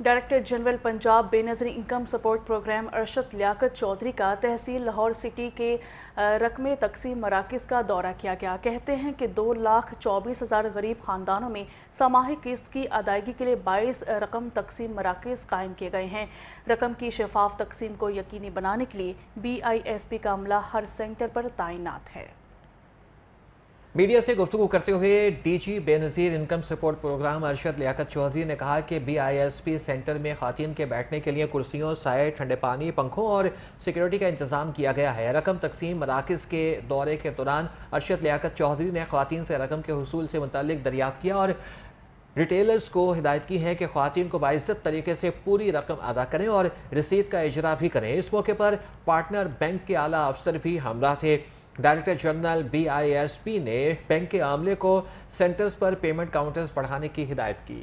Director general Punjab بے نظری income support programme Arshad لیاقت چودھری کا تحصیل لاہور سٹی کے رقم تقسیم مراکز کا دورہ کیا گیا۔ کہتے ہیں کہ 2,24,000 غریب خاندانوں میں سماہی قسط کی ادائیگی کے لیے 22 رقم تقسیم مراکز قائم کیے گئے ہیں۔ رقم کی شفاف تقسیم کو یقینی بنانے کے لیے BISP کا عملہ ہر سینٹر پر تعینات ہے۔ میڈیا سے گفتگو کرتے ہوئے DG بے نظیر انکم سپورٹ پروگرام ارشد لیاقت چودھری نے کہا کہ BISP سینٹر میں خواتین کے بیٹھنے کے لیے کرسیوں، سائے، ٹھنڈے پانی، پنکھوں اور سیکیورٹی کا انتظام کیا گیا ہے۔ رقم تقسیم مراکز کے دورے کے دوران ارشد لیاقت چودھری نے خواتین سے رقم کے حصول سے متعلق دریافت کیا اور ریٹیلرز کو ہدایت کی ہے کہ خواتین کو باعزت طریقے سے پوری رقم ادا کریں اور رسید کا اجرا بھی کریں۔ اس موقع پر پارٹنر بینک کے اعلیٰ افسر بھی ہمراہ تھے۔ ڈائریکٹر جنرل BISP نے بینک کے عملے کو سینٹرز پر پیمنٹ کاؤنٹرز بڑھانے کی ہدایت کی۔